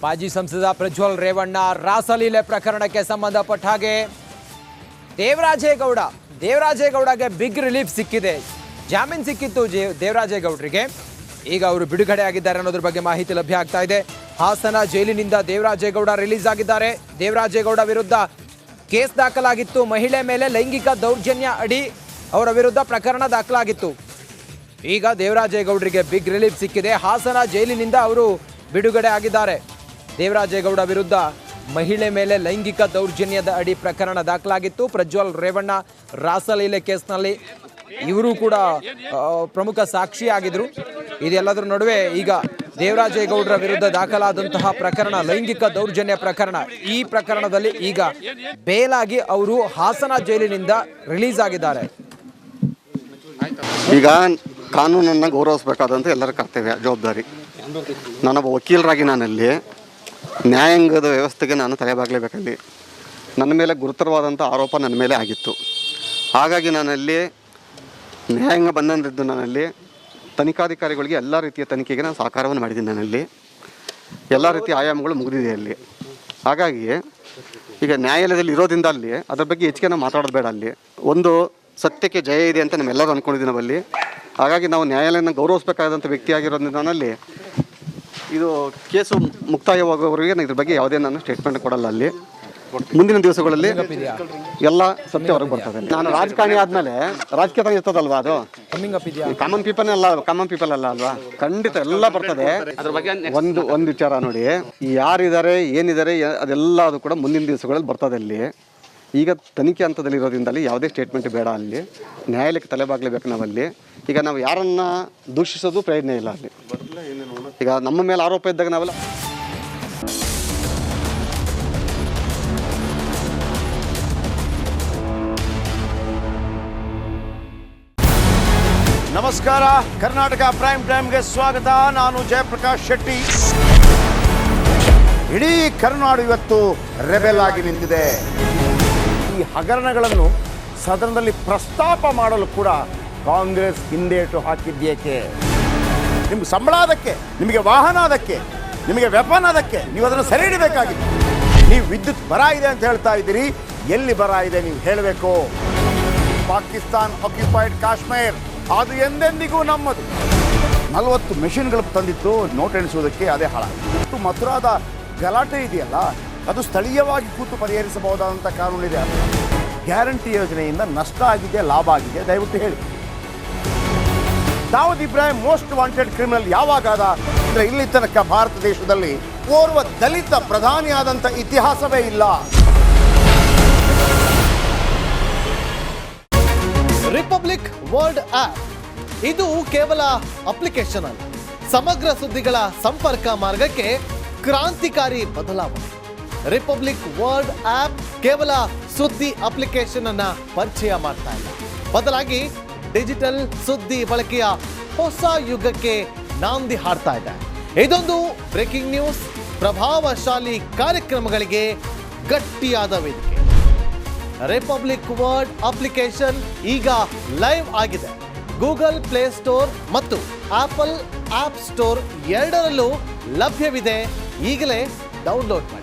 ಮಾಜಿ ಸಂಸದ ಪ್ರಜ್ವಲ್ ರೇವಣ್ಣ ರಾಸಲೀಲೆ ಪ್ರಕರಣಕ್ಕೆ ಸಂಬಂಧಪಟ್ಟ ಹಾಗೆ ದೇವರಾಜೇಗೌಡಗೆ ಬಿಗ್ ರಿಲೀಫ್ ಸಿಕ್ಕಿದೆ. ಜಾಮೀನು ಸಿಕ್ಕಿತ್ತು ದೇವರಾಜೇಗೌಡರಿಗೆ. ಈಗ ಅವರು ಬಿಡುಗಡೆ ಆಗಿದ್ದಾರೆ ಅನ್ನೋದ್ರ ಬಗ್ಗೆ ಮಾಹಿತಿ ಲಭ್ಯ ಆಗ್ತಾ ಇದೆ. ಹಾಸನ ಜೈಲಿನಿಂದ ದೇವರಾಜೇಗೌಡ ರಿಲೀಸ್ ಆಗಿದ್ದಾರೆ. ದೇವರಾಜೇಗೌಡ ವಿರುದ್ಧ ಕೇಸ್ ದಾಖಲಾಗಿತ್ತು. ಮಹಿಳೆ ಮೇಲೆ ಲೈಂಗಿಕ ದೌರ್ಜನ್ಯ ಅಡಿ ಅವರ ವಿರುದ್ಧ ಪ್ರಕರಣ ದಾಖಲಾಗಿತ್ತು. ಈಗ ದೇವರಾಜೇಗೌಡರಿಗೆ ಬಿಗ್ ರಿಲೀಫ್ ಸಿಕ್ಕಿದೆ. ಹಾಸನ ಜೈಲಿನಿಂದ ಅವರು ಬಿಡುಗಡೆ ಆಗಿದ್ದಾರೆ. ದೇವರಾಜೇಗೌಡ ವಿರುದ್ಧ ಮಹಿಳೆ ಮೇಲೆ ಲೈಂಗಿಕ ದೌರ್ಜನ್ಯದ ಅಡಿ ಪ್ರಕರಣ ದಾಖಲಾಗಿತ್ತು. ಪ್ರಜ್ವಲ್ ರೇವಣ್ಣ ರಾಸಲೀಲೆ ಕೇಸ್ನಲ್ಲಿ ಇವರು ಕೂಡ ಪ್ರಮುಖ ಸಾಕ್ಷಿಯಾಗಿದ್ರು. ಇದೆಲ್ಲದರ ನಡುವೆ ಈಗ ದೇವರಾಜೇಗೌಡರ ವಿರುದ್ಧ ದಾಖಲಾದಂತಹ ಪ್ರಕರಣ ಲೈಂಗಿಕ ದೌರ್ಜನ್ಯ ಪ್ರಕರಣ. ಈ ಪ್ರಕರಣದಲ್ಲಿ ಈಗ ಬೇಲಾಗಿ ಅವರು ಹಾಸನ ಜೈಲಿನಿಂದ ರಿಲೀಸ್ ಆಗಿದ್ದಾರೆ. ಈಗ ಕಾನೂನನ್ನು ಗೌರವಿಸಬೇಕಾದಂಥ ಎಲ್ಲರ ಕರ್ತವ್ಯ, ಜವಾಬ್ದಾರಿ. ನಾನೊಬ್ಬ ವಕೀಲರಾಗಿ ನಾನಲ್ಲಿ ನ್ಯಾಯಾಂಗದ ವ್ಯವಸ್ಥೆಗೆ ನಾನು ತಲೆಬಾಗಲೇಬೇಕಲ್ಲಿ. ನನ್ನ ಮೇಲೆ ಗುರುತರವಾದಂಥ ಆರೋಪ ನನ್ನ ಮೇಲೆ ಆಗಿತ್ತು. ಹಾಗಾಗಿ ನಾನಲ್ಲಿ ನ್ಯಾಯಾಂಗ ಬಂದಂದಿದ್ದು ನಾನಲ್ಲಿ ತನಿಖಾಧಿಕಾರಿಗಳಿಗೆ ಎಲ್ಲ ರೀತಿಯ ತನಿಖೆಗೆ ನಾನು ಸಹಕಾರವನ್ನು ಮಾಡಿದ್ದೀನಿ. ನಾನಲ್ಲಿ ಎಲ್ಲ ರೀತಿಯ ಆಯಾಮಗಳು ಮುಗಿದಿದೆ ಅಲ್ಲಿ. ಹಾಗಾಗಿ ಈಗ ನ್ಯಾಯಾಲಯದಲ್ಲಿ ಇರೋದ್ರಿಂದ ಅಲ್ಲಿ ಅದ್ರ ಬಗ್ಗೆ ಹೆಚ್ಚಿಗೆ ನಾವು ಮಾತಾಡೋದು ಬೇಡ. ಅಲ್ಲಿ ಒಂದು ಸತ್ಯಕ್ಕೆ ಜಯ ಇದೆ ಅಂತ ನಮ್ಮೆಲ್ಲರೂ ಅಂದ್ಕೊಂಡಿದ್ದೀವಿ ನಾವಲ್ಲಿ. ಹಾಗಾಗಿ ನಾವು ನ್ಯಾಯಾಲಯನ ಗೌರವಿಸಬೇಕಾದಂಥ ವ್ಯಕ್ತಿಯಾಗಿರೋದ್ರಿಂದ ನಾನಲ್ಲಿ ಇದು ಕೇಸು ಮುಕ್ತಾಯವಾಗುವವರೆಗೆ ಇದ್ರ ಬಗ್ಗೆ ಯಾವುದೇ ನಾನು ಸ್ಟೇಟ್ಮೆಂಟ್ ಕೊಡಲ್ಲ. ಅಲ್ಲಿ ಮುಂದಿನ ದಿವಸಗಳಲ್ಲಿ ಎಲ್ಲ ಸತ್ಯ ಹೊರಗೆ ಬರ್ತದೆ. ನಾನು ರಾಜಕಾರಣಿ ಆದಮೇಲೆ ರಾಜಕೀಯ ಇರ್ತದಲ್ವಾ, ಅದು ಕಾಮನ್ ಪೀಪಲ್ ಅಲ್ಲ ಅಲ್ವಾ, ಖಂಡಿತ ಎಲ್ಲ ಬರ್ತದೆ. ಒಂದು ವಿಚಾರ ನೋಡಿ, ಯಾರಿದ್ದಾರೆ ಏನಿದ್ದಾರೆ ಅದೆಲ್ಲ ಅದು ಕೂಡ ಮುಂದಿನ ದಿವಸಗಳಲ್ಲಿ ಬರ್ತದೆ. ಅಲ್ಲಿ ಈಗ ತನಿಖೆ ಹಂತದಲ್ಲಿ ಇರೋದ್ರಿಂದ ಅಲ್ಲಿ ಯಾವುದೇ ಸ್ಟೇಟ್ಮೆಂಟ್ ಬೇಡ. ಅಲ್ಲಿ ನ್ಯಾಯಾಲಯಕ್ಕೆ ತಲೆಬಾಗಲೇಬೇಕು ನಾವಲ್ಲಿ. ಈಗ ನಾವು ಯಾರನ್ನ ದೂಷಿಸೋದು ಪ್ರಯೋಜನ ಇಲ್ಲ ಅಲ್ಲಿ. ಈಗ ನಮ್ಮ ಮೇಲೆ ಆರೋಪ ಇದ್ದಾಗ ನಾವೆಲ್ಲ ನಮಸ್ಕಾರ, ಕರ್ನಾಟಕ ಪ್ರೈಮ್ ಟೈಮ್ಗೆ ಸ್ವಾಗತ. ನಾನು ಜಯಪ್ರಕಾಶ್ ಶೆಟ್ಟಿ. ಇಡೀ ಕರ್ನಾಡು ಇವತ್ತು ರೆಬೆಲ್ ಆಗಿ ನಿಂತಿದೆ. ಈ ಹಗರಣಗಳನ್ನು ಸದನದಲ್ಲಿ ಪ್ರಸ್ತಾಪ ಮಾಡಲು ಕೂಡ ಕಾಂಗ್ರೆಸ್ ಹಿಂದೇಟು ಹಾಕಿದ್ದೇಕೆ? ನಿಮ್ಗೆ ಸಂಬಳ ಅದಕ್ಕೆ, ನಿಮಗೆ ವಾಹನ ಅದಕ್ಕೆ, ನಿಮಗೆ ವೆಪನ್ ಅದಕ್ಕೆ, ನೀವು ಅದನ್ನು ಸೆರೆ ಹಿಡಿಬೇಕಾಗಿತ್ತು. ನೀವು ವಿದ್ಯುತ್ ಬರ ಇದೆ ಅಂತ ಹೇಳ್ತಾ ಇದ್ದೀರಿ. ಎಲ್ಲಿ ಬರ ಇದೆ ನೀವು ಹೇಳಬೇಕು. ಪಾಕಿಸ್ತಾನ್ ಆಕ್ಯುಪೈಡ್ ಕಾಶ್ಮೀರ್ ಅದು ಎಂದೆಂದಿಗೂ ನಮ್ಮದು. 40 ಮೆಷಿನ್ಗಳು ತಂದಿತ್ತು ನೋಟ್ ಎಣಿಸುವುದಕ್ಕೆ, ಅದೇ ಹಾಳಾಯಿತು. ಮಥುರಾದ ಗಲಾಟೆ ಇದೆಯಲ್ಲ, ಅದು ಸ್ಥಳೀಯವಾಗಿ ಕೂತು ಪರಿಹರಿಸಬಹುದಾದಂಥ ಕಾನೂನಿದೆ. ಗ್ಯಾರಂಟಿ ಯೋಜನೆಯಿಂದ ನಷ್ಟ ಆಗಿದೆ, ಲಾಭ ಆಗಿದೆ, ದಯವಿಟ್ಟು ಹೇಳಿ. Dawood Ibrahim most wanted criminal ಯಾವಾಗಾದ ಅಂದರೆ ಇಲ್ಲಿ ತನಕ ಭಾರತ ದೇಶದಲ್ಲಿ ಓರ್ವ ದಲಿತ ಪ್ರಧಾನಿಯಾದಂಥ ಇತಿಹಾಸವೇ ಇಲ್ಲ. ರಿಪಬ್ಲಿಕ್ ವರ್ಲ್ಡ್ ಆಪ್ ಇದು ಕೇವಲ ಅಪ್ಲಿಕೇಶನ್ ಅಲ್ಲ, ಸಮಗ್ರ ಸುದ್ದಿಗಳ ಸಂಪರ್ಕ ಮಾರ್ಗಕ್ಕೆ ಕ್ರಾಂತಿಕಾರಿ ಬದಲಾವಣೆ. ರಿಪಬ್ಲಿಕ್ ವರ್ಲ್ಡ್ ಆಪ್ ಕೇವಲ ಸುದ್ದಿ ಅಪ್ಲಿಕೇಶನ್ ಅನ್ನ ಪರಿಚಯ ಮಾಡ್ತಾ ಇಲ್ಲ, ಬದಲಾಗಿ ಡಿಜಿಟಲ್ ಸುದ್ದಿ ಬಳಕೆಯ ಹೊಸ ಯುಗಕ್ಕೆ ನಾಂದಿ ಹಾಡ್ತಾ ಇದೆ. ಇದೊಂದು ಬ್ರೇಕಿಂಗ್ ನ್ಯೂಸ್, ಪ್ರಭಾವಶಾಲಿ ಕಾರ್ಯಕ್ರಮಗಳಿಗೆ ಗಟ್ಟಿಯಾದ ವೇದಿಕೆ. ರಿಪಬ್ಲಿಕ್ ವರ್ಲ್ಡ್ ಅಪ್ಲಿಕೇಶನ್ ಈಗ ಲೈವ್ ಆಗಿದೆ. ಗೂಗಲ್ ಪ್ಲೇ ಸ್ಟೋರ್ ಮತ್ತು ಆಪಲ್ ಆಪ್ ಸ್ಟೋರ್ ಎರಡರಲ್ಲೂ ಲಭ್ಯವಿದೆ. ಈಗಲೇ ಡೌನ್ಲೋಡ್ ಮಾಡಿ.